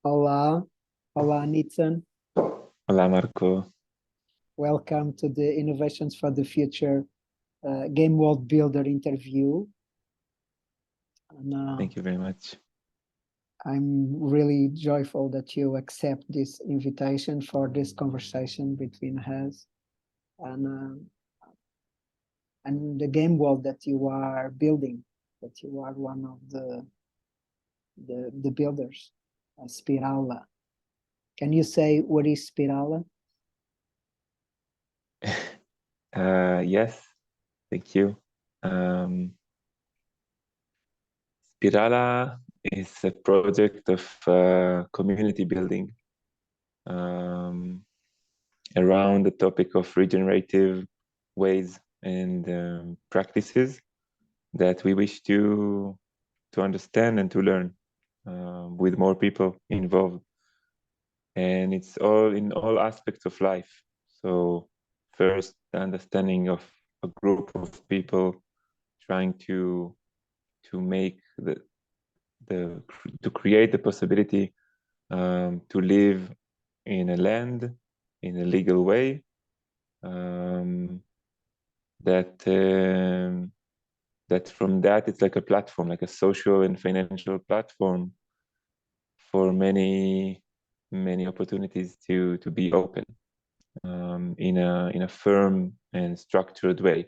Olá, olá Nitzan. Olá, Marco. Welcome to the Innovations for the Future Game World Builder interview. And, Thank you very much. I'm really joyful that you accept this invitation for this conversation between us and the game world that you are building, that you are one of the builders, Spirala. Can you say what is Spirala? Yes, thank you. Spirala is a project of community building around the topic of regenerative ways and practices that we wish to understand and to learn with more people involved. And it's all in all aspects of life. So first, the understanding of a group of people trying to make to create the possibility to live in a land in a legal way that from that it's like a platform, like a social and financial platform for many opportunities to be open in a firm and structured way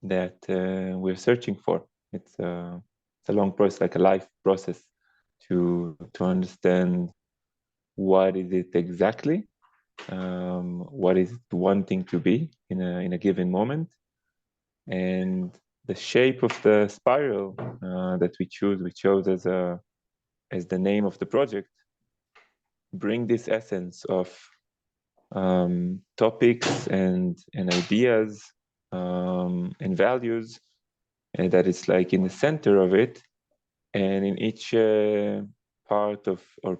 that we're searching for. It's a long process, like a life process, to understand what is it exactly, what is it wanting to be in a given moment, and the shape of the spiral that we chose as the name of the project, bring this essence of topics and ideas and values, and that is like in the center of it, and in each part of or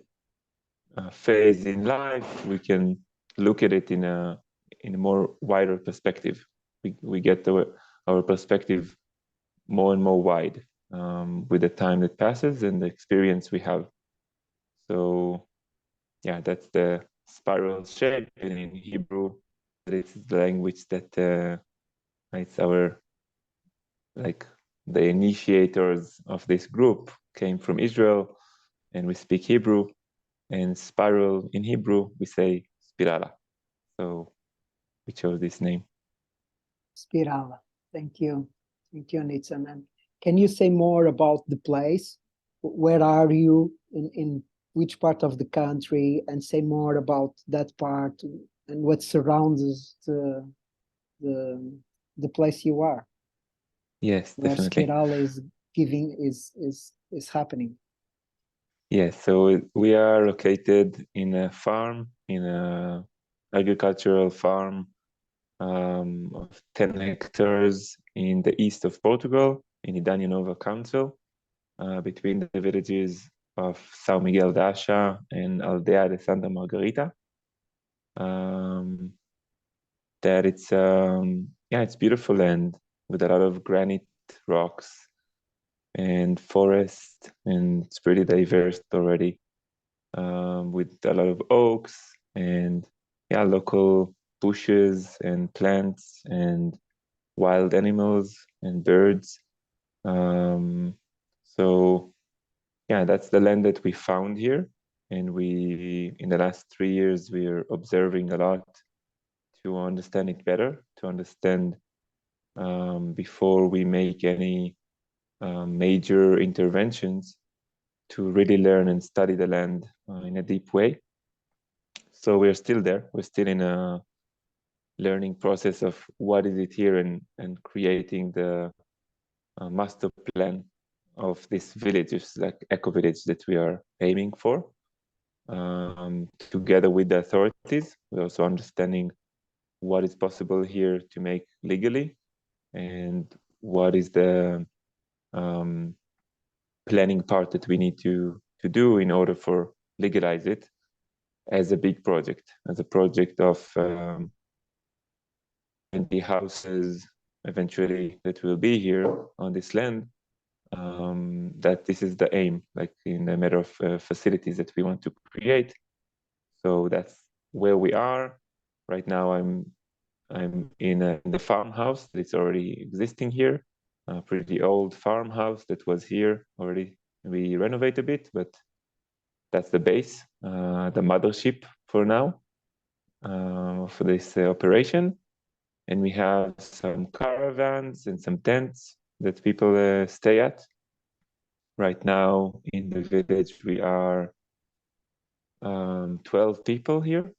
phase in life we can look at it in a more wider perspective. We get our perspective more and more wide with the time that passes and the experience we have. So yeah, that's the spiral shape. And in Hebrew, this is the language that it's our, like, the initiators of this group came from Israel, and we speak Hebrew. And spiral in Hebrew, we say spirala. So we chose this name. Spirala. Thank you. Thank you, Nitzan. And can you say more about the place? Where are you, in which part of the country, and say more about that part and what surrounds the place you are? Yes, Where definitely. Spirala is happening. Yes, so we are located in a farm, in a agricultural farm of 10 hectares in the east of Portugal, in Idanha-a-Nova council, between the villages of São Miguel de Acha and Aldea de Santa Margarita. That it's it's beautiful land with a lot of granite rocks and forest, and it's pretty diverse already, with a lot of oaks and local bushes and plants and wild animals and birds. So that's the land that we found here, and we, in the last 3 years, we're observing a lot to understand it better, to understand before we make any major interventions, to really learn and study the land in a deep way. So we're still there. We're still in a learning process of what is it here, and creating the master plan of this village, like eco-village that we are aiming for, together with the authorities. We're also understanding what is possible here to make legally, and what is the planning part that we need to do in order for legalize it as a big project, as a project of 20 houses eventually that will be here on this land, that this is the aim, like in a matter of facilities that we want to create. So that's where we are right now. I'm in the farmhouse that's already existing here, a pretty old farmhouse that was here already. We renovate a bit, but that's the base, the mothership for now, for this operation. And we have some caravans and some tents that people stay at. Right now in the village, we are 12 people here,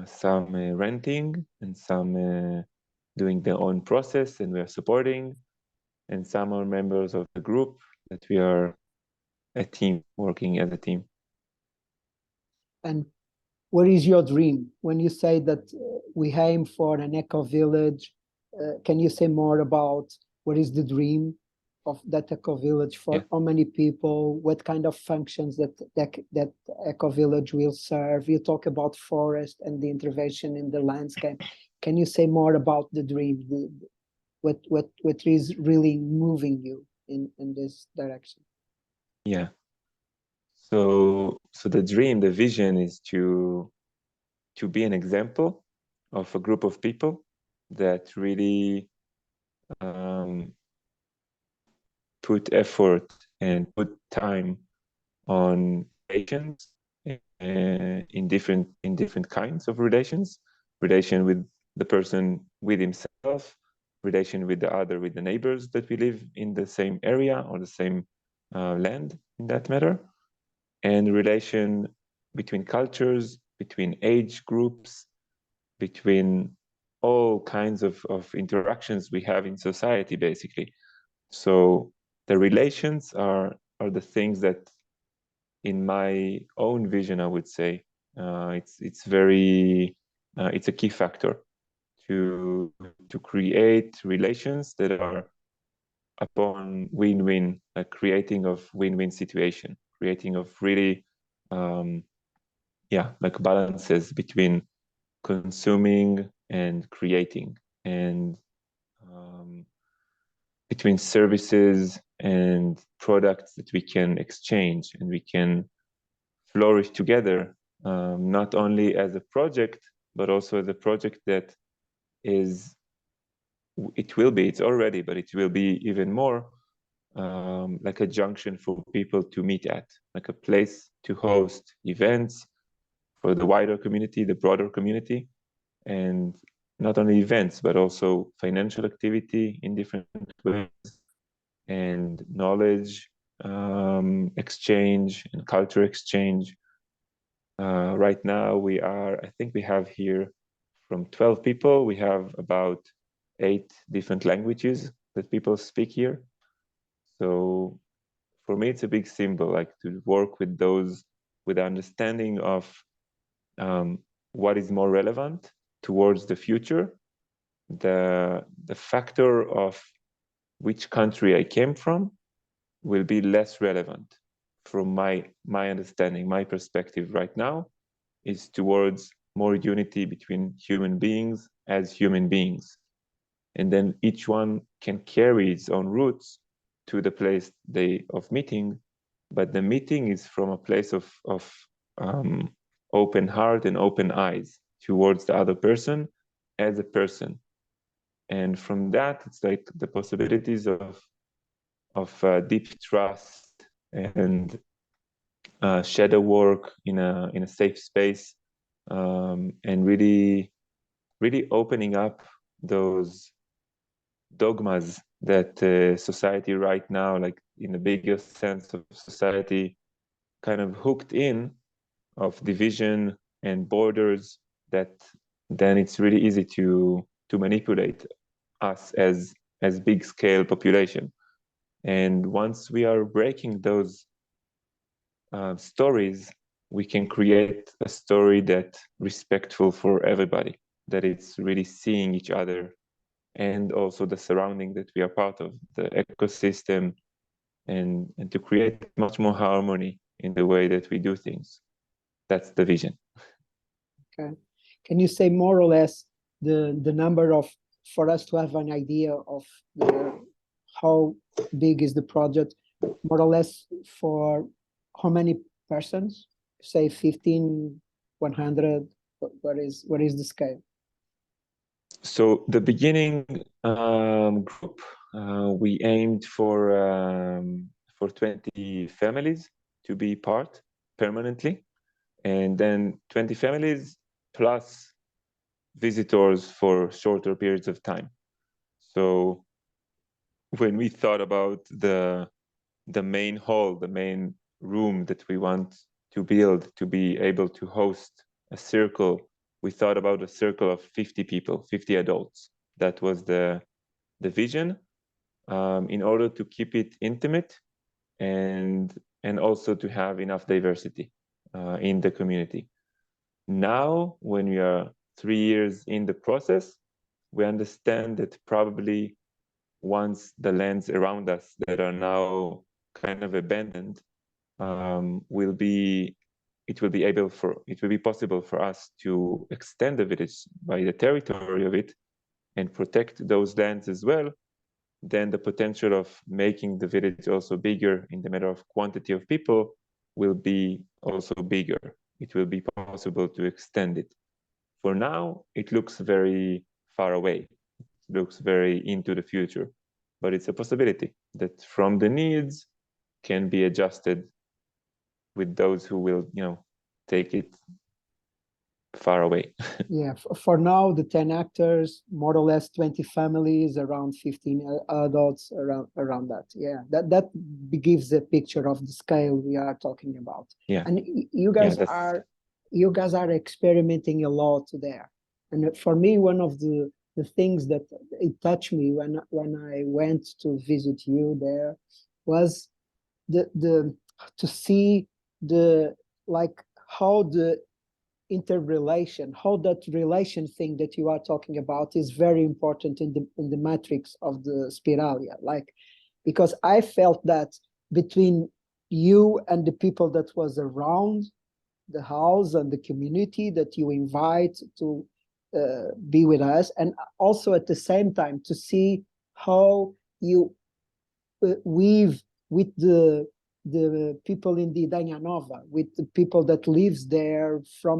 some renting and some doing their own process, and we are supporting, and some are members of the group that we are a team, working as a team. And what is your dream? When you say that we aim for an eco village, can you say more about what is the dream of that eco village for? How many people? What kind of functions that eco village will serve? You talk about forest and the intervention in the landscape. Can you say more about the dream? What is really moving you in this direction? Yeah. So the dream, the vision is to be an example of a group of people that really put effort and put time on relations in different kinds of relations. Relation with the person, with himself, relation with the other, with the neighbors that we live in the same area or the same land in that matter, and relation between cultures, between age groups, between all kinds of interactions we have in society, basically. So the relations are the things that, in my own vision, I would say, it's a key factor to create relations that are upon win-win, like creating of win-win situation, creating of really like balances between consuming and creating, and between services and products that we can exchange and we can flourish together, not only as a project, but also as a project that it's already, but it will be even more like a junction for people to meet at, like a place to host events for the wider community, the broader community, and not only events, but also financial activity in different ways, and knowledge exchange and culture exchange. Right now I think we have here from 12 people, we have about 8 different languages that people speak here. So for me, it's a big symbol, like to work with those, with understanding of what is more relevant towards the future. The factor of which country I came from will be less relevant from my understanding. My perspective right now is towards more unity between human beings as human beings. And then each one can carry its own roots to the place of meeting, but the meeting is from a place of open heart and open eyes towards the other person as a person. And from that, it's like the possibilities of deep trust and shadow work in a safe space, and really opening up those dogmas that society right now, like in the biggest sense of society, kind of hooked in, of division and borders, that then it's really easy to manipulate us as big scale population. And once we are breaking those stories, we can create a story that's respectful for everybody, that it's really seeing each other and also the surrounding that we are part of, the ecosystem, and to create much more harmony in the way that we do things. That's the vision. Okay. Can you say more or less the number of, for us to have an idea of how big is the project, more or less for how many persons? Say 15, 100. What is the scale? So the beginning group, we aimed for 20 families to be part permanently, and then 20 families plus visitors for shorter periods of time. So when we thought about the main hall, the main room that we want to build to be able to host a circle, we thought about a circle of 50 people, 50 adults. That was the vision, in order to keep it intimate and also to have enough diversity in the community. Now, when we are 3 years in the process, we understand that probably once the lands around us that are now kind of abandoned, it will be possible for us to extend the village by the territory of it and protect those lands as well. Then the potential of making the village also bigger in the matter of quantity of people will be also bigger. It will be possible to extend it. For now, it looks very far away. It looks very into the future, but it's a possibility that from the needs can be adjusted with those who will, take it far away. Yeah, for now, the 10 actors, more or less 20 families, around 15 adults, around that. Yeah, that gives a picture of the scale we are talking about. Yeah. And you guys are experimenting a lot there. And for me, one of the things that it touched me when I went to visit you there was to see how the interrelation, how that relation thing that you are talking about is very important in the matrix of the Spiralia. Because I felt that between you and the people that was around the house and the community that you invite to be with us, and also at the same time to see how you weave with the people in the Idanha-a-Nova, with the people that lives there, from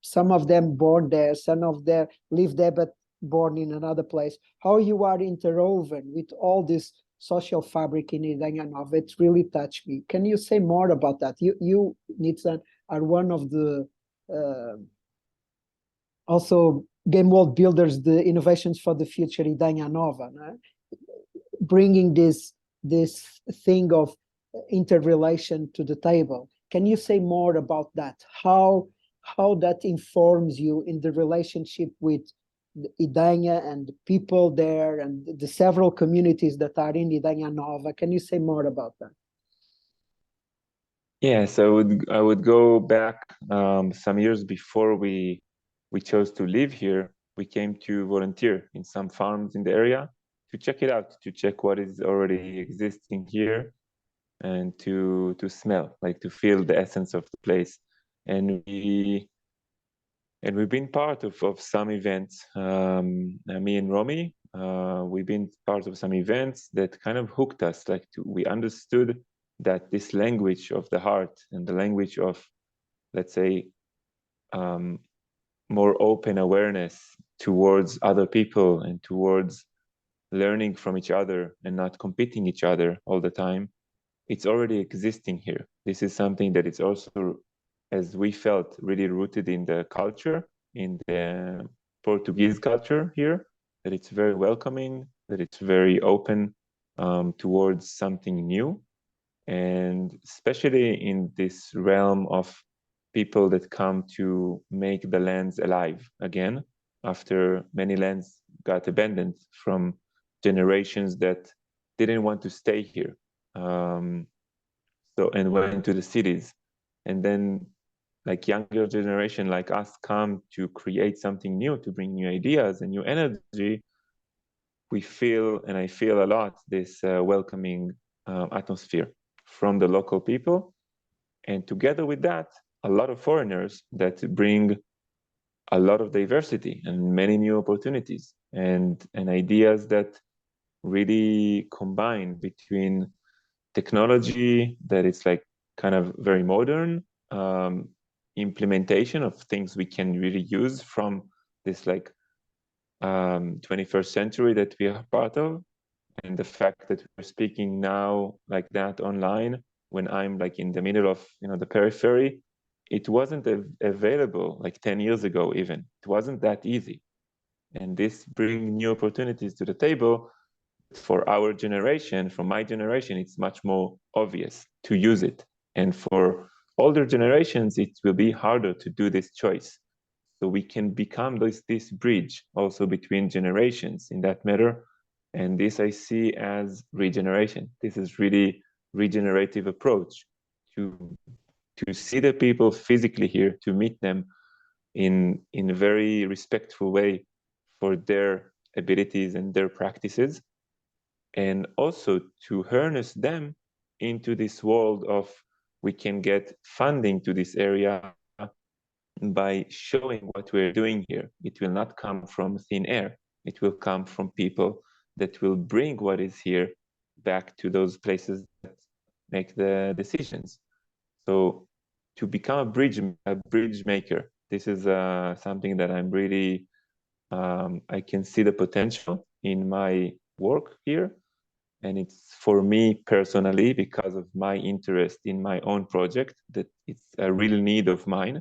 some of them born there, some of them live there but born in another place, how you are interwoven with all this social fabric in Idanha-a-Nova. It really touched me. Can you say more about that? You Nitzan, are one of the also game world builders, the innovations for the future Idanha-a-Nova, no? Bringing this thing of interrelation to the table. Can you say more about that? How that informs you in the relationship with Idanha and the people there and the several communities that are in Idanha-a-Nova? Can you say more about that? Yes, I would go back some years before we chose to live here. We came to volunteer in some farms in the area to check it out, to check what is already existing here, and to smell, to feel the essence of the place. And we've been part of some events. Me and Romy, we've been part of some events that kind of hooked us. We understood that this language of the heart and the language of, let's say, more open awareness towards other people and towards learning from each other and not competing each other all the time, it's already existing here. This is something that is also, as we felt, really rooted in the culture, in the Portuguese culture here, that it's very welcoming, that it's very open towards something new. And especially in this realm of people that come to make the lands alive again, after many lands got abandoned from generations that didn't want to stay here. And went to the cities, and then younger generation like us come to create something new, to bring new ideas and new energy. We feel, and I feel a lot, this welcoming atmosphere from the local people, and together with that, a lot of foreigners that bring a lot of diversity and many new opportunities and ideas that really combine between technology that is like kind of very modern, implementation of things we can really use from this like 21st century that we are part of, and the fact that we're speaking now like that online when I'm like in the middle of the periphery. It wasn't available like 10 years ago. Even it wasn't that easy, and this brings new opportunities to the table. For our generation, for my generation, it's much more obvious to use it, and for older generations it will be harder to do this choice. So we can become this bridge also between generations in that matter. And this I see as regeneration. This is really regenerative approach to see the people physically here, to meet them in a very respectful way for their abilities and their practices, and also to harness them into this world of we can get funding to this area by showing what we're doing here. It will not come from thin air. It will come from people that will bring what is here back to those places that make the decisions. So to become a bridge maker, this is something that I'm really, I can see the potential in my work here. And it's for me personally, because of my interest in my own project, that it's a real need of mine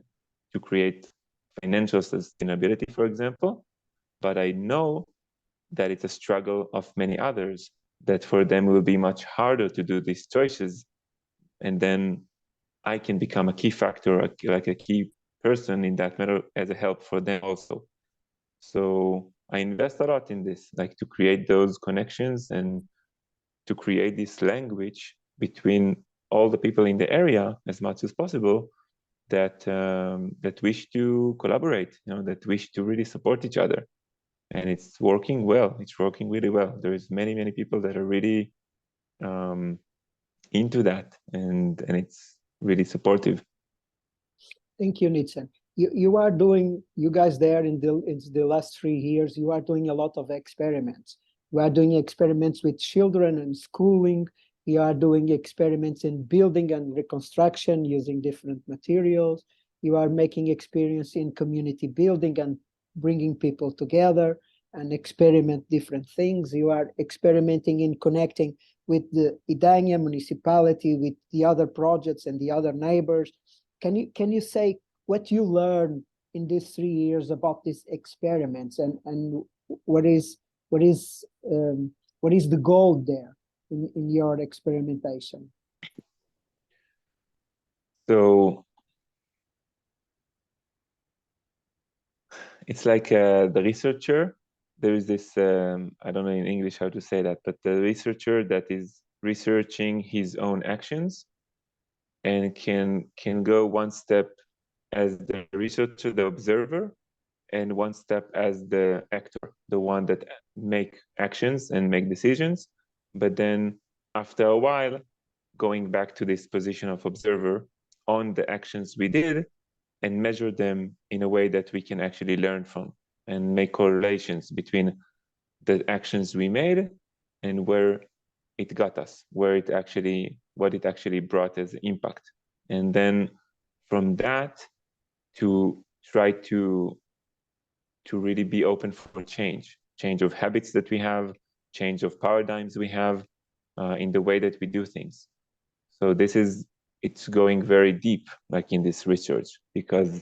to create financial sustainability, for example. But I know that it's a struggle of many others, that for them it will be much harder to do these choices. And then I can become a key factor, like a key person in that matter, as a help for them also. So I invest a lot in this, like to create those connections and to create this language between all the people in the area as much as possible that that wish to collaborate, that wish to really support each other. And it's working well. It's working really well. There's many people that are really into that, and it's really supportive. Thank you, Nitzan. You guys there in the last 3 years, you are doing a lot of experiments. You are doing experiments with children and schooling. You are doing experiments in building and reconstruction using different materials. You are making experience in community building and bringing people together and experiment different things. You are experimenting in connecting with the Idanha municipality, with the other projects and the other neighbors. Can you say what you learned in these 3 years about these experiments, and what is the goal there in your experimentation? So it's like the researcher. There is this, I don't know in English how to say that, but the researcher that is researching his own actions and can go one step as the researcher, the observer, and one step as the actor, the one that make actions and make decisions. But then after a while, going back to this position of observer on the actions we did and measure them in a way that we can actually learn from and make correlations between the actions we made and where it got us, what it actually brought as impact. And then from that to try to really be open for change of habits that we have, change of paradigms we have in the way that we do things. So it's going very deep, like in this research, because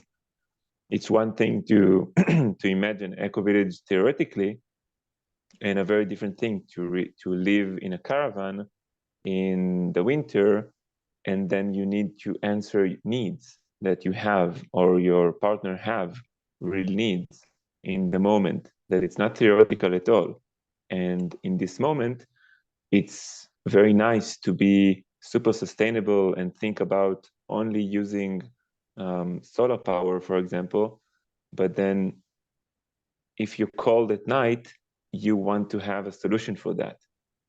it's one thing to to imagine eco-village theoretically, and a very different thing to live in a caravan in the winter, and then you need to answer needs that you have or your partner have, real needs in the moment, that it's not theoretical at all. And in this moment, it's very nice to be super sustainable and think about only using solar power, for example. But then if you're cold at night, you want to have a solution for that.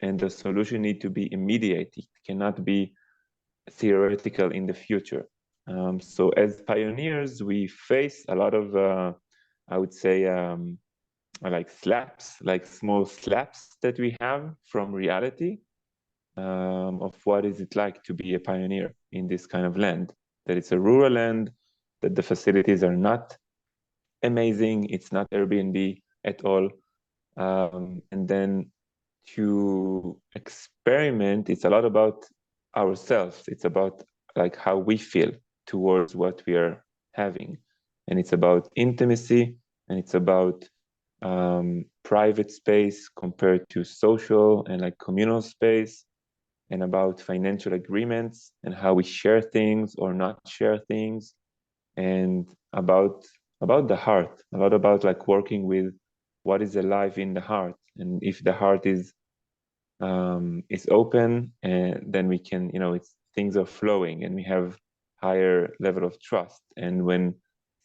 And the solution need to be immediate. It cannot be theoretical in the future. So as pioneers, we face a lot of, I would say, like slaps, like small slaps that we have from reality. of what is it like to be a pioneer in this kind of land, that it's a rural land, that the facilities are not amazing, it's not Airbnb at all. And then to experiment, it's a lot about ourselves. It's about like how we feel towards what we are having. And it's about intimacy, and it's about private space compared to social and like communal space, and about financial agreements and how we share things or not share things, and about the heart, a lot about like working with what is alive in the heart. And if the heart is open, and then we can, it's things are flowing and we have higher level of trust. And when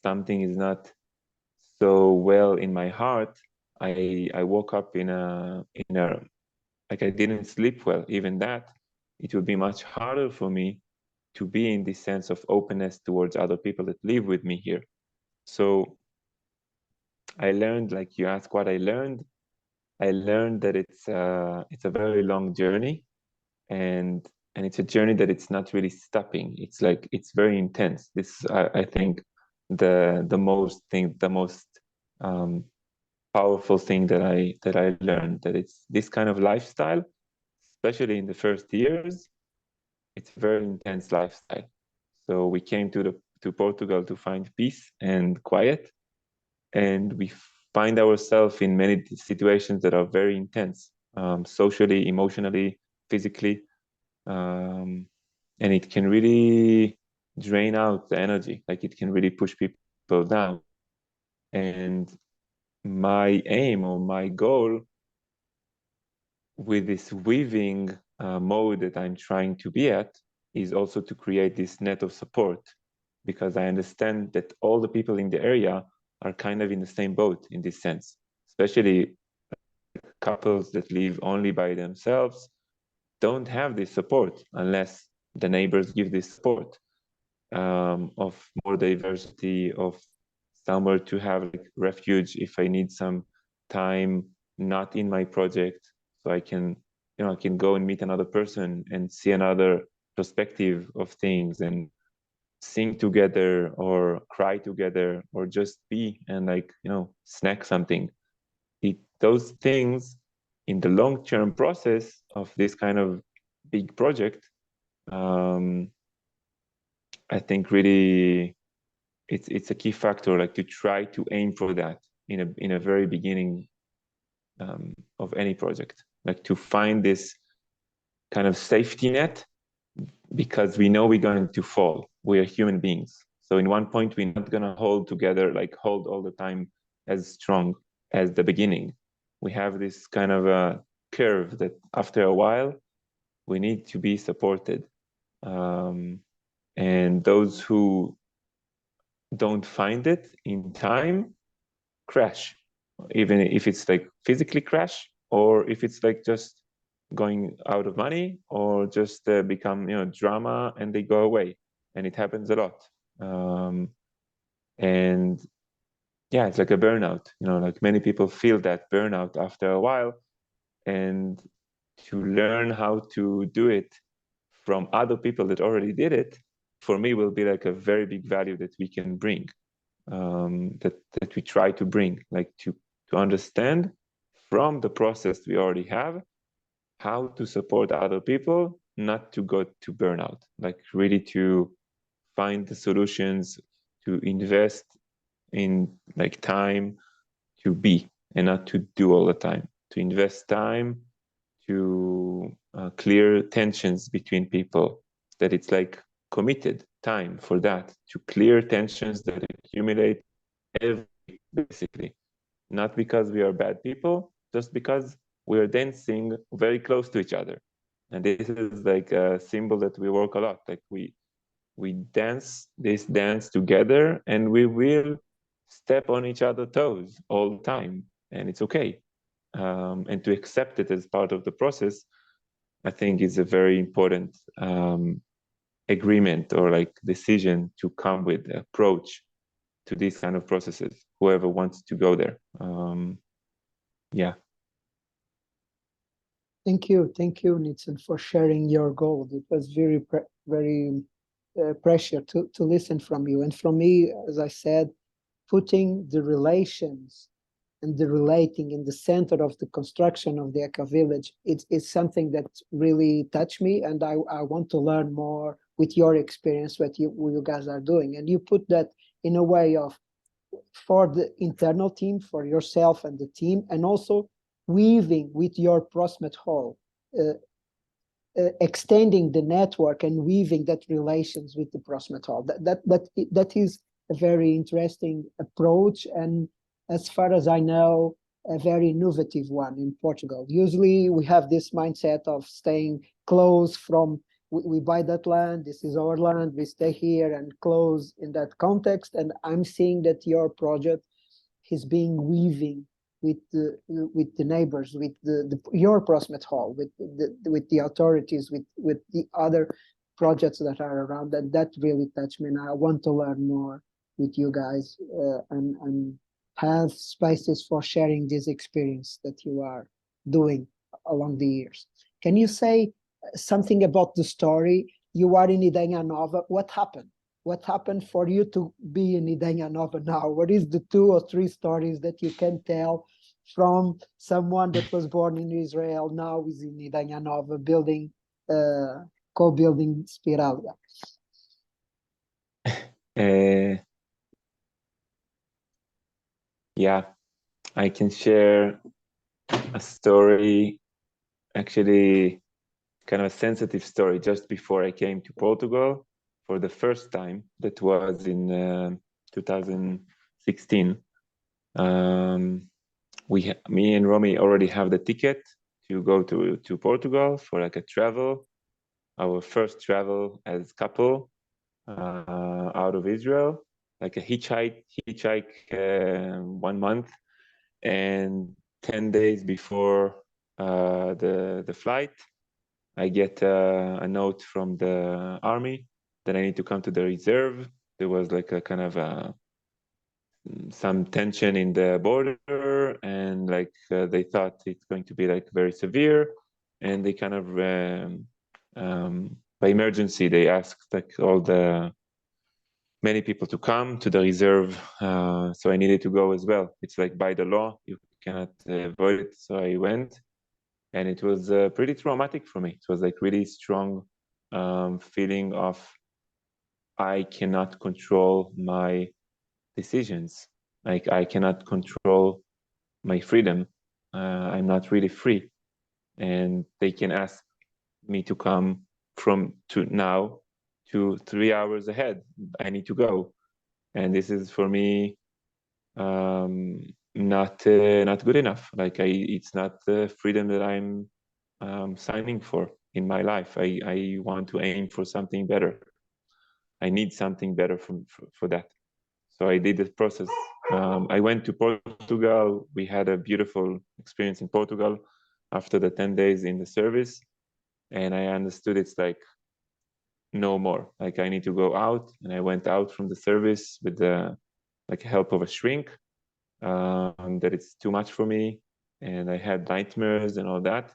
something is not so well in my heart, I woke up in a like I didn't sleep well. Even that, it would be much harder for me to be in this sense of openness towards other people that live with me here. So I learned, like you asked what I learned that it's a very long journey, and it's a journey that it's not really stopping. It's like it's very intense. This I think the most powerful thing that I learned, that it's this kind of lifestyle, especially in the first years, it's a very intense lifestyle. So we came to Portugal to find peace and quiet, and we find ourselves in many situations that are very intense, socially, emotionally, physically, and it can really drain out the energy. Like it can really push people down. And my aim or my goal with this weaving mode that I'm trying to be at is also to create this net of support, because I understand that all the people in the area are kind of in the same boat in this sense, especially couples that live only by themselves don't have this support unless the neighbors give this support, of more diversity, of somewhere to have like refuge if I need some time not in my project, so I can go and meet another person and see another perspective of things, and sing together or cry together or just be and like snack something. Those things in the long-term process of this kind of big project, I think really it's a key factor, like to try to aim for that in a very beginning of any project, like to find this kind of safety net, because we know we're going to fall. We are human beings, so in one point we're not going to hold together, like hold all the time as strong as the beginning. We have this kind of a curve that after a while we need to be supported, and those who don't find it in time crash, even if it's like physically crash, or if it's like just going out of money, or just become drama and they go away. And it happens a lot. And yeah, it's like a burnout, like many people feel that burnout after a while. And to learn how to do it from other people that already did it, for me, will be like a very big value that we can bring, that we try to bring, like to understand from the process we already have how to support other people, not to go to burnout, like really to find the solutions, to invest in like time to be and not to do all the time, to invest time to clear tensions between people, that it's like committed time for that, to clear tensions that accumulate every week, basically. Not because we are bad people, just because we are dancing very close to each other. And this is like a symbol that we work a lot. Like we dance this dance together, and we will step on each other's toes all the time, and it's okay. And to accept it as part of the process, I think is a very important agreement or like decision to come with, approach to these kind of processes, whoever wants to go there. Yeah. Thank you, Nitzan, for sharing your goal. It was very, very precious to listen from you. And from me, as I said, putting the relations and the relating in the center of the construction of the Eco Village, it's something that really touched me, and I want to learn more with your experience, what you guys are doing. And you put that in a way of for the internal team, for yourself and the team, and also weaving with your proximate whole, extending the network and weaving that relations with the proximate whole. That is a very interesting approach, and as far as I know, a very innovative one in Portugal. Usually we have this mindset of staying close from, we buy that land, this is our land, we stay here and close in that context. And I'm seeing that your project is being weaving with the neighbors, with your proximate hall, with the authorities, with the other projects that are around. That really touched me, and I want to learn more with you guys, and have spaces for sharing this experience that you are doing along the years. Can you say something about the story? You are in Idanha-a-Nova. What happened? What happened for you to be in Idanha-a-Nova now? What is the 2 or 3 stories that you can tell from someone that was born in Israel, now is in Idanha-a-Nova, building, co-building Spiralia? Yeah, I can share a story, actually kind of a sensitive story, just before I came to Portugal for the first time. That was in 2016. Me and Romy already have the ticket to go to Portugal for like a travel, our first travel as couple out of Israel, like a hitchhike 1 month, and 10 days before the flight, I get a note from the army that I need to come to the reserve. There was like a kind of some tension in the border, and like they thought it's going to be like very severe, and they kind of by emergency they asked like many people to come to the reserve, so I needed to go as well. It's like by the law, you cannot avoid it. So I went, and it was pretty traumatic for me. It was like really strong feeling of I cannot control my decisions. Like I cannot control my freedom. I'm not really free, and they can ask me to come from to now to 3 hours ahead. I need to go, and this is for me not good enough. Like it's not the freedom that I'm signing for in my life. I want to aim for something better. I need something better for that. So I did the process. I went to Portugal. We had a beautiful experience in Portugal after the 10 days in the service. And I understood it's like no more. Like I need to go out. And I went out from the service with the like help of a shrink, that it's too much for me. And I had nightmares and all that.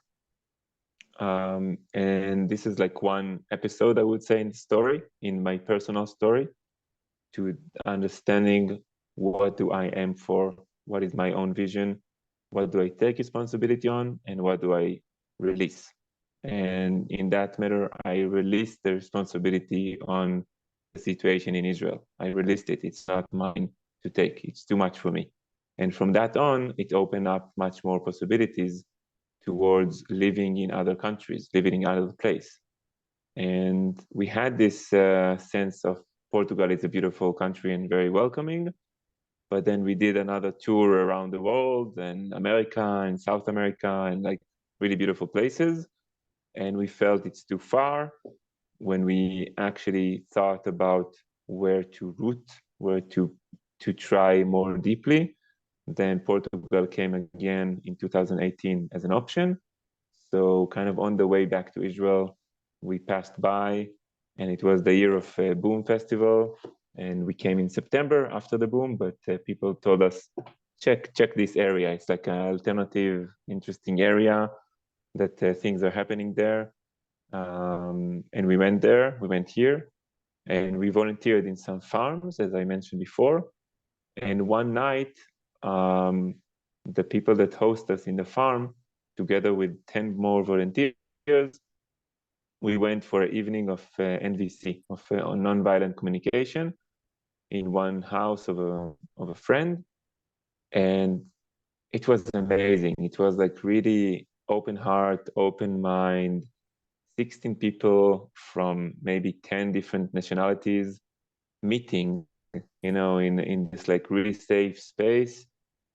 And this is like one episode, I would say, in the story, in my personal story, to understanding what do I aim for, what is my own vision, what do I take responsibility on, and what do I release. And in that matter, I released the responsibility on the situation in Israel. I released it. It's not mine to take. It's too much for me. And from that on, it opened up much more possibilities towards living in other countries, living in other place. And we had this sense of Portugal is a beautiful country and very welcoming. But then we did another tour around the world, and America and South America, and like really beautiful places. And we felt it's too far. When we actually thought about where to root, where to try more deeply, then Portugal came again in 2018 as an option. So kind of on the way back to Israel, we passed by, and it was the year of Boom Festival. And we came in September after the Boom, but people told us, check this area. It's like an alternative, interesting area. that things are happening there. And we went there, we went here, and we volunteered in some farms, as I mentioned before. And one night, the people that host us in the farm, together with 10 more volunteers, we went for an evening of NVC, of nonviolent communication, in one house of a friend. And it was amazing. It was like really open heart, open mind, 16 people from maybe 10 different nationalities meeting, you know, in this like really safe space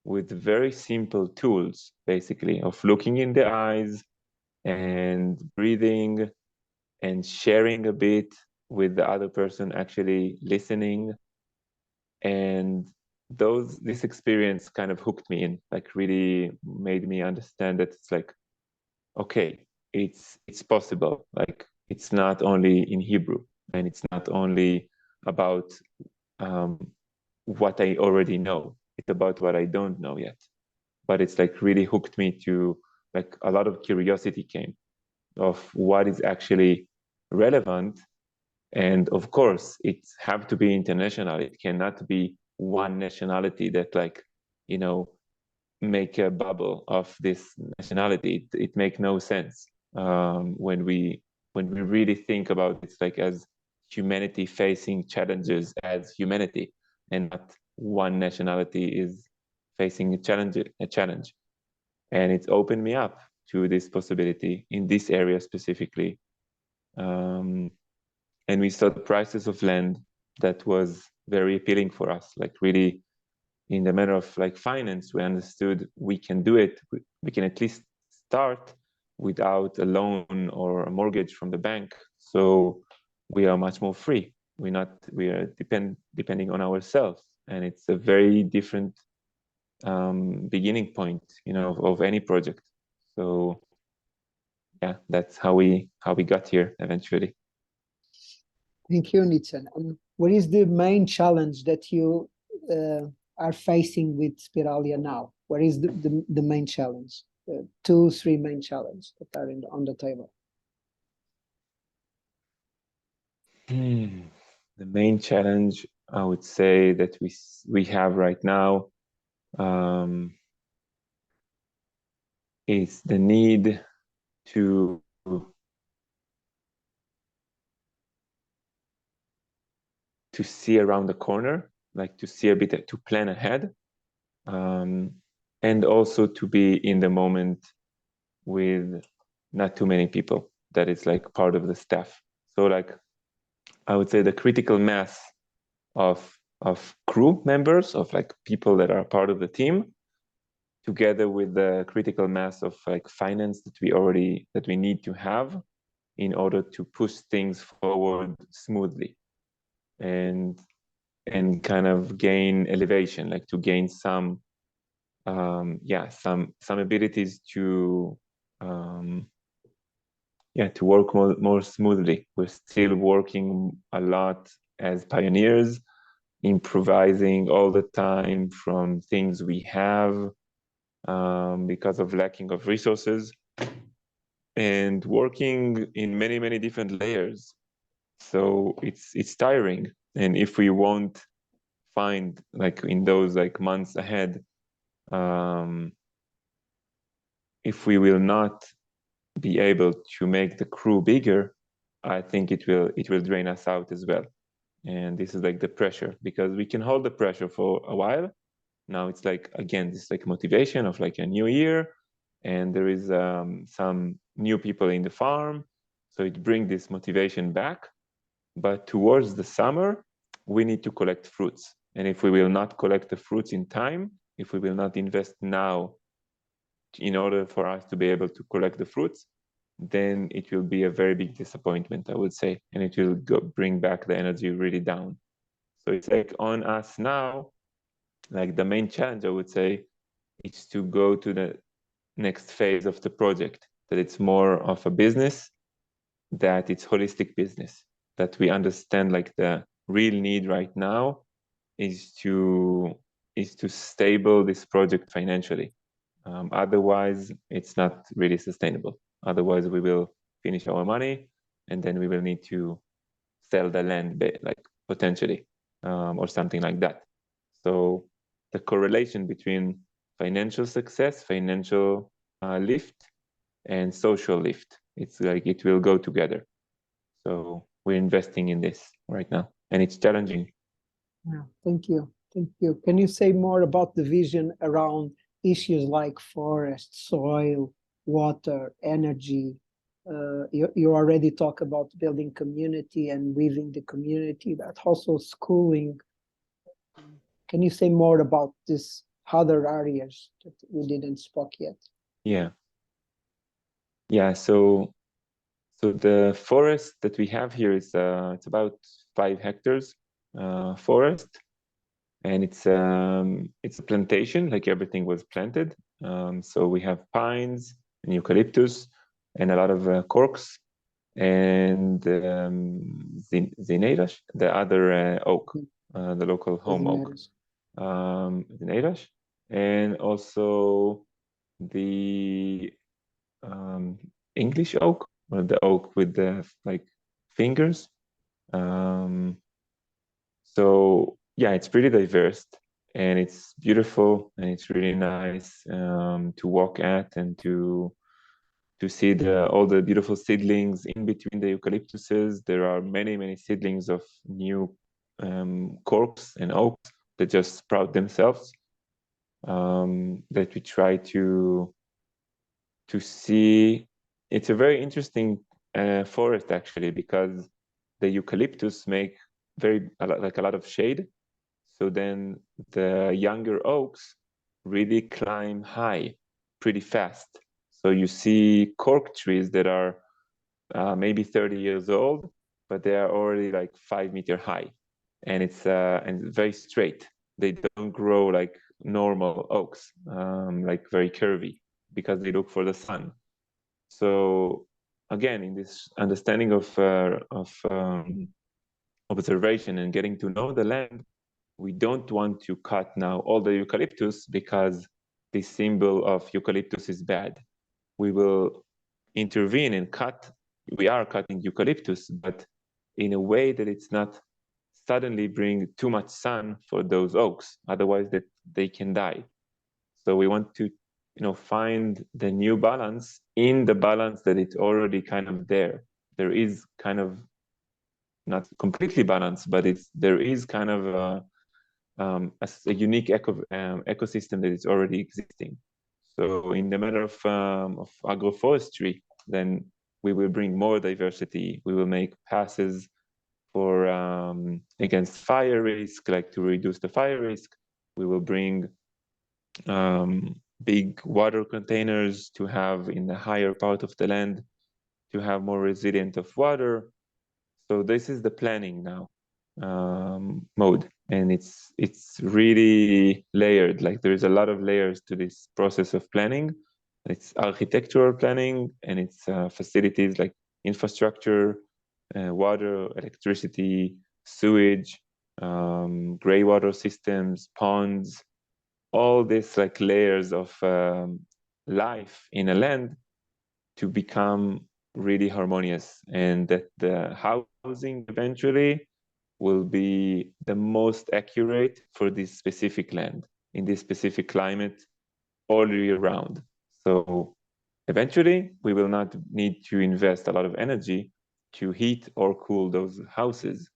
with very simple tools, basically, of looking in the eyes and breathing and sharing a bit with the other person, actually listening. And this experience kind of hooked me in, like really made me understand that it's like, okay, it's possible. Like, it's not only in Hebrew, and it's not only about what I already know. It's about what I don't know yet. But it's like really hooked me to, like, a lot of curiosity came of what is actually relevant. And of course, it have to be international. It cannot be one nationality that, like, you know, make a bubble of this nationality. It make no sense when we really think about it, like, as humanity facing challenges as humanity, and not one nationality is facing a challenge. And it's opened me up to this possibility in this area specifically. And we saw the prices of land that was very appealing for us, like really in the matter of like finance, we understood we can do it. We can at least start without a loan or a mortgage from the bank. So we are much more free. We are depending on ourselves. And it's a very different beginning point, you know, of any project. So yeah, that's how we got here eventually. Thank you, Nitzan. What is the main challenge that you are facing with Spiralia now? What is the main challenge? 2, 3 main challenges that are on the table. The main challenge, I would say, that we have right now is the need to see around the corner, like to see a bit, to plan ahead, and also to be in the moment with not too many people. That is like part of the staff. So like, I would say the critical mass of crew members, of like people that are part of the team, together with the critical mass of like finance that we need to have in order to push things forward smoothly and kind of gain elevation, like to gain some abilities to to work more smoothly. We're still working a lot as pioneers, improvising all the time from things we have because of lacking of resources, and working in many different layers. So it's tiring. And if we won't find, like, in those like months ahead, if we will not be able to make the crew bigger, I think it will drain us out as well. And this is like the pressure, because we can hold the pressure for a while. Now it's like, again, this like motivation of like a new year, and there is some new people in the farm, so it brings this motivation back. But towards the summer, we need to collect fruits. And if we will not collect the fruits in time, if we will not invest now in order for us to be able to collect the fruits, then it will be a very big disappointment, I would say, and it will bring back the energy really down. So it's like on us now, like the main challenge, I would say, is to go to the next phase of the project, that it's more of a business, that it's holistic business, that we understand like the real need right now is to stable this project financially. Otherwise, it's not really sustainable. Otherwise, we will finish our money, and then we will need to sell the land, like potentially, or something like that. So the correlation between financial success, financial lift, and social lift, it's like it will go together. So we're investing in this right now, and it's challenging. Yeah, thank you. Thank you. Can you say more about the vision around issues like forest, soil, water, energy? You already talk about building community and weaving the community, but also schooling. Can you say more about this other areas that we didn't spoke yet? Yeah. So the forest that we have here is it's about 5 hectares forest, and it's a plantation, like everything was planted. So we have pines and eucalyptus and a lot of corks and zineiras, the other oak, the local home oak, zineiras, and also the English oak, or the oak with the like fingers. So yeah, it's pretty diverse, and it's beautiful, and it's really nice to walk at, and to see all the beautiful seedlings in between the eucalyptuses. There are many seedlings of new corks and oaks that just sprout themselves, that we try to see. It's a very interesting forest, actually, because the eucalyptus make a lot of shade. So then the younger oaks really climb high pretty fast. So you see cork trees that are maybe 30 years old, but they are already like 5 meter high, and it's very straight. They don't grow like normal oaks, like very curvy, because they look for the sun. So again, in this understanding of observation and getting to know the land, we don't want to cut now all the eucalyptus because the symbol of eucalyptus is bad. We will intervene and cut. We are cutting eucalyptus, but in a way that it's not suddenly bring too much sun for those oaks. Otherwise, that they can die. So we want to, find the new balance in the balance that it's already kind of there. There is kind of not completely balanced, but there is kind of a unique ecosystem that is already existing. So in the matter of agroforestry, then we will bring more diversity. We will make passes for against fire risk, like to reduce the fire risk. We will bring big water containers to have in the higher part of the land, to have more resilient of water. So this is the planning now mode, and it's really layered. Like there is a lot of layers to this process of planning. It's architectural planning, and it's facilities like infrastructure, water, electricity, sewage, gray water systems, ponds, all these like layers of life in a land to become really harmonious, and that the housing eventually will be the most accurate for this specific land, in this specific climate, all year round. So eventually, we will not need to invest a lot of energy to heat or cool those houses.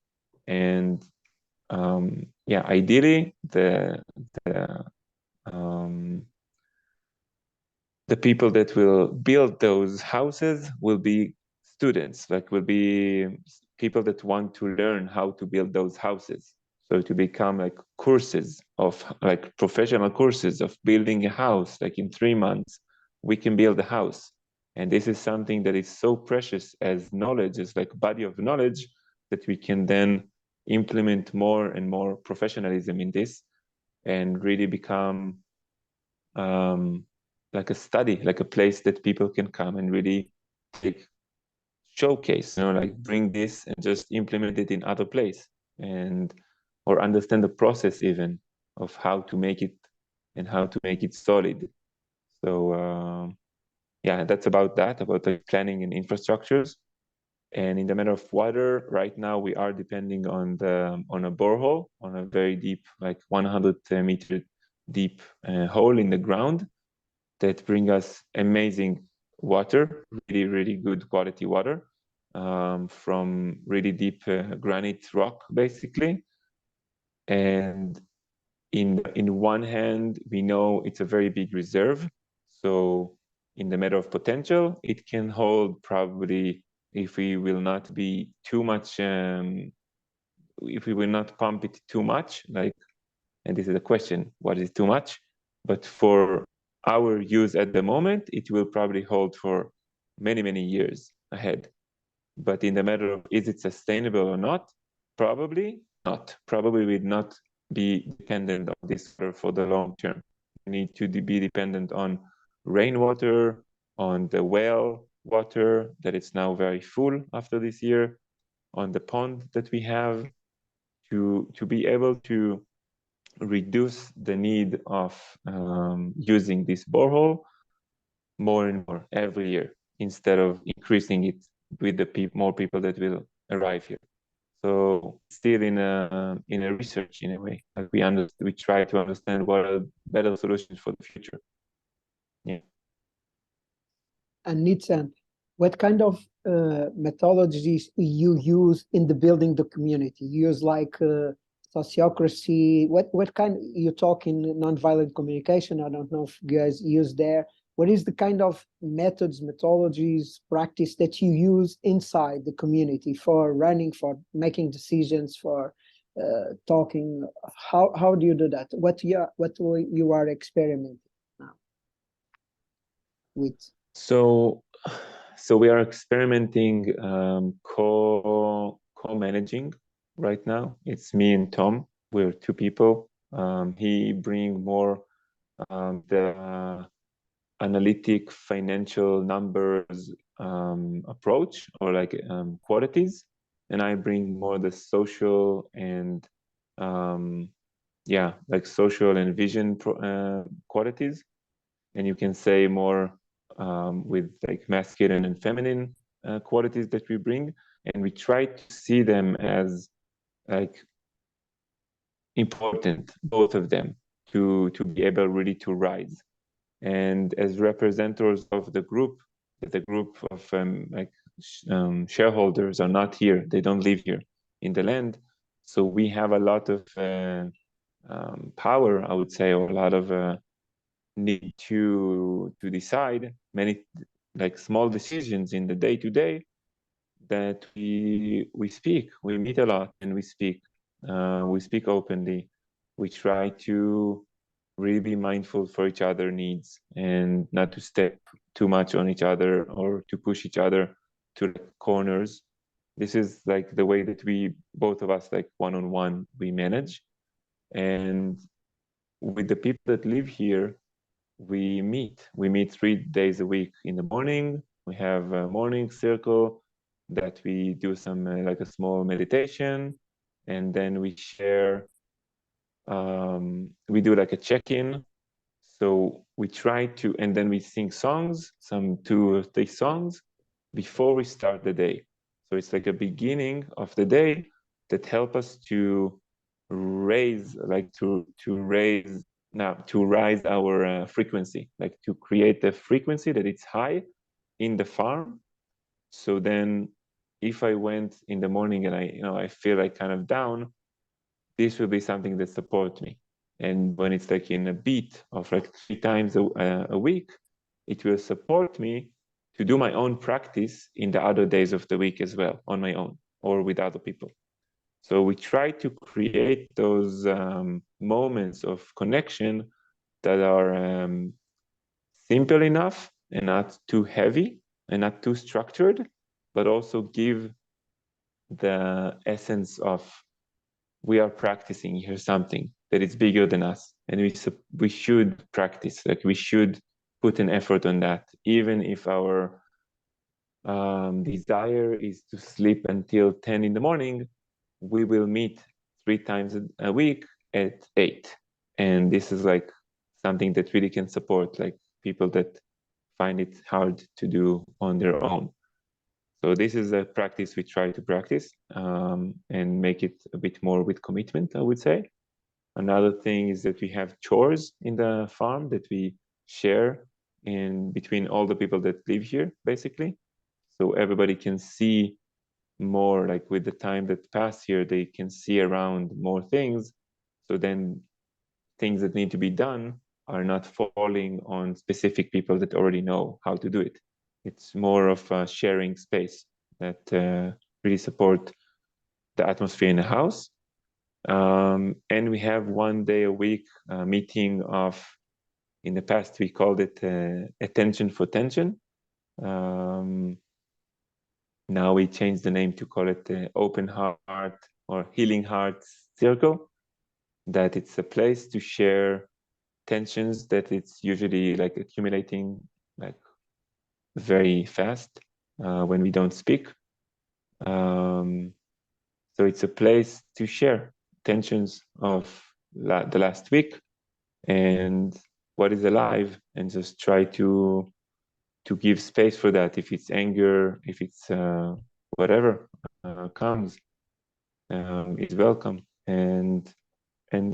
And ideally, the people that will build those houses will be students, like will be people that want to learn how to build those houses. So to become like courses of like professional courses of building a house, like in 3 months, we can build a house. And this is something that is so precious as knowledge, as like body of knowledge, that we can then implement more and more professionalism in this, and really become like a study, like a place that people can come and really like showcase, like bring this and just implement it in other place, and or understand the process even of how to make it and how to make it solid. So yeah, that's about that, about the planning and infrastructures. And in the matter of water, right now we are depending on a borehole, on a very deep, like 100-meter deep hole in the ground that bring us amazing water, really, really good quality water from really deep granite rock, basically. And in one hand, we know it's a very big reserve. So in the matter of potential, it can hold probably, if we will not be too much, if we will not pump it too much, like, and this is a question, what is too much? But for our use at the moment, it will probably hold for many, many years ahead. But in the matter of, is it sustainable or not? Probably not. Probably will not be dependent on this for the long term. We need to be dependent on rainwater, on the well water that is now very full after this year, on the pond that we have, to be able to reduce the need of using this borehole more and more every year, instead of increasing it with the more people that will arrive here. So still in a research, in a way, like we try to understand what are better solutions for the future. Yeah. And Nitzan, what kind of methodologies you use in the building the community? You use like sociocracy? What kind? You talk in nonviolent communication. I don't know if you guys use there. What is the kind of methods, methodologies, practice that you use inside the community for running, for making decisions, for talking? How do you do that? What you are experimenting now with? So we are experimenting co-managing right now. It's me and Tom. We're two people. He bring more the analytic financial numbers approach, or like qualities, and I bring more the social and yeah, like social and vision qualities. And you can say more with like masculine and feminine qualities that we bring, and we try to see them as like important, both of them, to be able really to rise. And as representatives of the group of shareholders are not here, they don't live here in the land, so we have a lot of power, I would say, or a lot of need to decide many like small decisions in the day-to-day, that we meet a lot and we speak openly. We try to really be mindful for each other's needs and not to step too much on each other or to push each other to corners. This is like the way that we, both of us, like one-on-one, we manage. And with the people that live here, we meet 3 days a week. In the morning, we have a morning circle that we do some like a small meditation, and then we share, we do like a check-in. So we try to, and then we sing songs, some 2 or 3 songs before we start the day. So it's like a beginning of the day that help us to raise, like to rise our frequency, like to create the frequency that it's high in the farm. So then if I went in the morning and I feel like kind of down, this will be something that supports me. And when it's like in a beat of like 3 times a week, it will support me to do my own practice in the other days of the week as well, on my own or with other people. So we try to create those moments of connection that are simple enough and not too heavy and not too structured, but also give the essence of, we are practicing here something that is bigger than us, and we should practice, like we should put an effort on that, even if our desire is to sleep until 10 in the morning. We will meet 3 times a week at 8, and this is like something that really can support like people that find it hard to do on their own. So this is a practice we try to practice and make it a bit more with commitment, I would say. Another thing is that we have chores in the farm that we share in between all the people that live here, basically. So everybody can see more, like with the time that passed here, they can see around more things. So then things that need to be done are not falling on specific people that already know how to do it. It's more of a sharing space that really support the atmosphere in the house. And we have 1 day a week meeting of, in the past we called it attention for tension. Now we changed the name to call it the Open Heart or Healing Heart Circle, that it's a place to share tensions that it's usually like accumulating like very fast when we don't speak. So it's a place to share tensions of the last week and what is alive, and just try to give space for that. If it's anger, if it's whatever comes, is welcome. And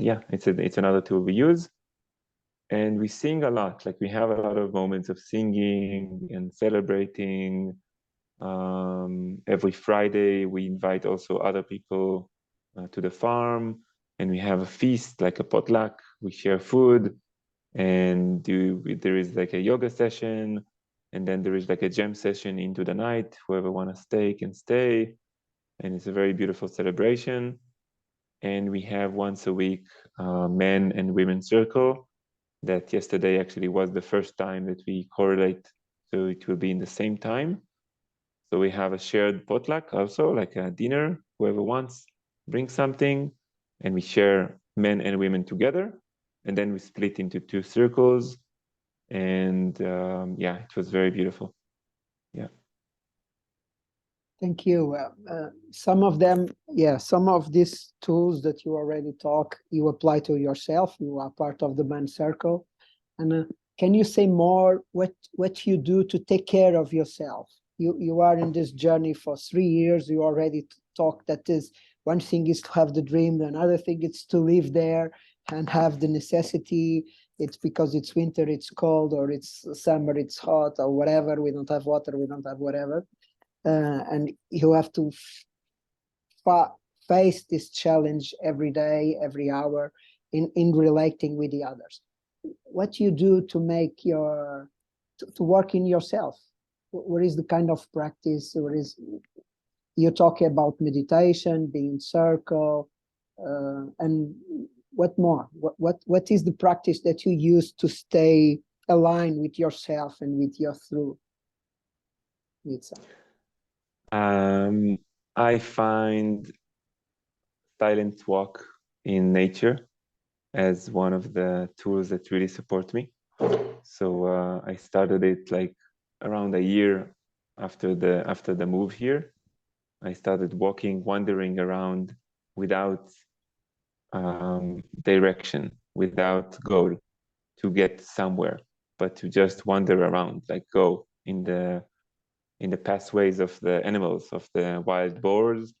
yeah, it's another tool we use. And we sing a lot. Like we have a lot of moments of singing and celebrating. Every Friday we invite also other people to the farm, and we have a feast, like a potluck. We share food, and there is like a yoga session, and then there is like a jam session into the night. Whoever want to stay can stay, and it's a very beautiful celebration. And we have once a week men and women circle, that yesterday actually was the first time that we correlate, so it will be in the same time. So we have a shared potluck also, like a dinner. Whoever wants, bring something, and we share men and women together. And then we split into 2 circles. And yeah, it was very beautiful. Yeah. Thank you. Some of them, yeah, some of these tools that you already talk, you apply to yourself. You are part of the man circle. And can you say more what you do to take care of yourself? You are in this journey for 3 years. You already talk that is one thing is to have the dream, another thing is to live there and have the necessity. It's because it's winter, it's cold, or it's summer, it's hot, or whatever. We don't have water, we don't have whatever. And you have to face this challenge every day, every hour in relating with the others. What you do to make to work in yourself? What is the kind of practice? You talk about meditation, being in circle, and what more? What is the practice that you use to stay aligned with yourself and with your through? I find silent walk in nature as one of the tools that really support me. So I started it like around a year after the move here. I started walking, wandering around without direction, without goal to get somewhere, but to just wander around, like go in the pathways of the animals, of the wild boars,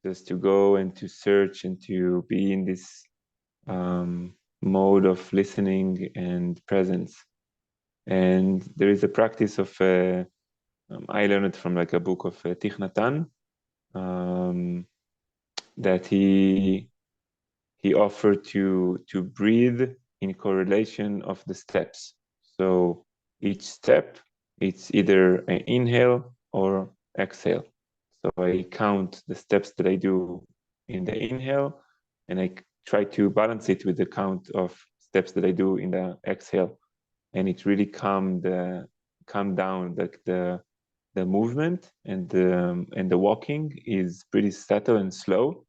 just to go and to search and to be in this mode of listening and presence. And there is a practice of I learned it from like a book of Thich Nhat Hanh, that he offered to breathe in correlation of the steps. So each step, it's either an inhale or exhale. So I count the steps that I do in the inhale, and I try to balance it with the count of steps that I do in the exhale. And it really calm down, like the movement, and the walking is pretty subtle and slow.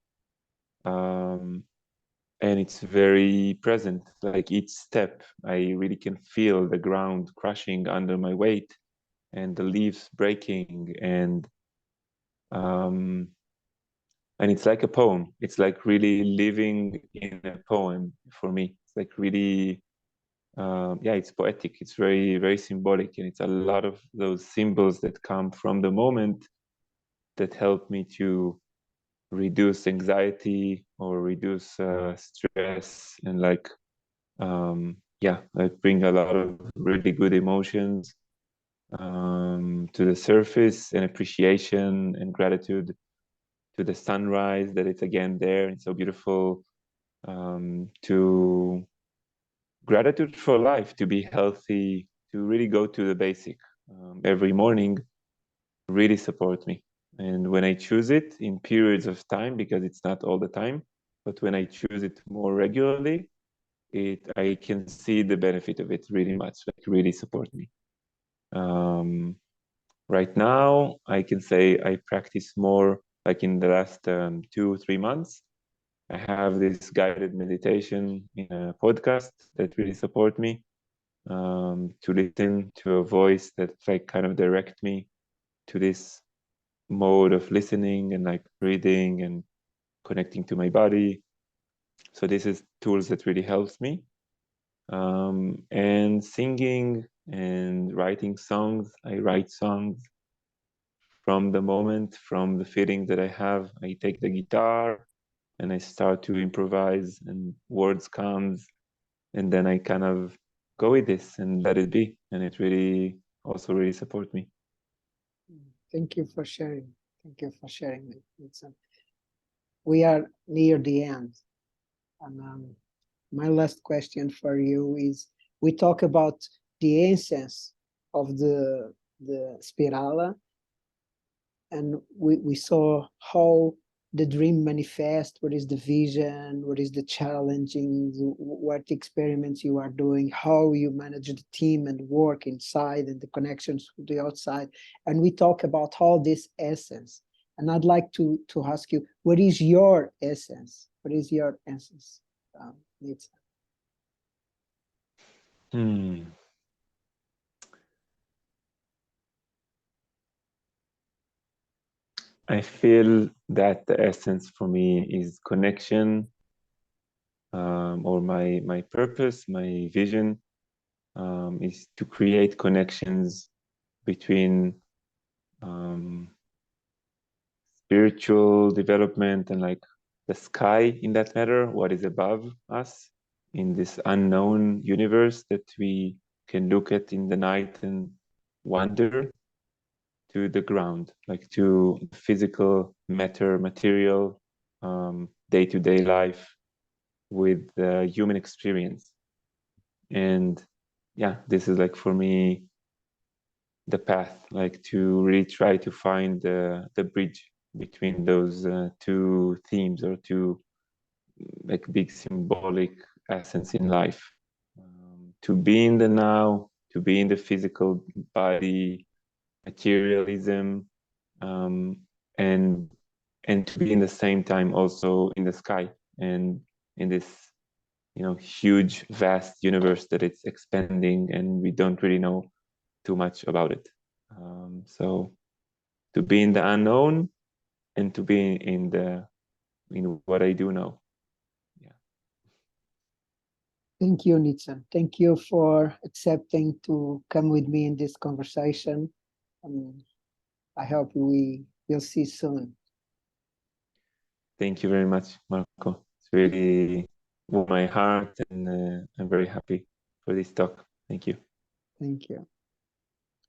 And it's very present. Like each step, I really can feel the ground crushing under my weight and the leaves breaking, and it's like a poem. It's like really living in a poem for me. It's like really yeah, it's poetic. It's very, very symbolic, and it's a lot of those symbols that come from the moment that help me to reduce anxiety or reduce stress, and like yeah, I bring a lot of really good emotions to the surface, and appreciation and gratitude to the sunrise, that it's again there and so beautiful, to gratitude for life, to be healthy, to really go to the basic every morning really support me. And when I choose it in periods of time, because it's not all the time, but when I choose it more regularly, I can see the benefit of it really much, like really support me. Right now, I can say I practice more, like in the last 2-3 months. I have this guided meditation in a podcast that really support me, to listen to a voice that like kind of direct me to this mode of listening and like breathing and connecting to my body. So this is tools that really helps me. And singing and writing songs. I write songs from the moment, from the feeling that I have. I take the guitar and I start to improvise, and words comes, and then I kind of go with this and let it be. And it really also really support me. Thank you for sharing. Thank you for sharing it. We are near the end. And my last question for you is, we talk about the essence of the Spirala, and we saw how the dream manifests, what is the vision, what is the challenging, what experiments you are doing, how you manage the team and work inside and the connections with the outside. And we talk about all this essence. And I'd like to ask you, what is your essence? What is your essence, Nitzan? I feel that the essence for me is connection, or my purpose, my vision, is to create connections between spiritual development and like the sky in that matter, what is above us in this unknown universe that we can look at in the night and wonder, to the ground, like to physical matter, material, day-to-day life with the human experience. And yeah, this is like for me the path, like to really try to find the bridge between those two themes, or two like big symbolic essence in life. To be in the now, to be in the physical body, materialism, and to be in the same time also in the sky, and in this huge vast universe that it's expanding and we don't really know too much about it. So to be in the unknown and to be in what I do know. Yeah. Thank you, Nitzan. Thank you for accepting to come with me in this conversation. I hope we will see soon. Thank you very much, Marco. It's really warmed my heart, and I'm very happy for this talk. Thank you. Thank you.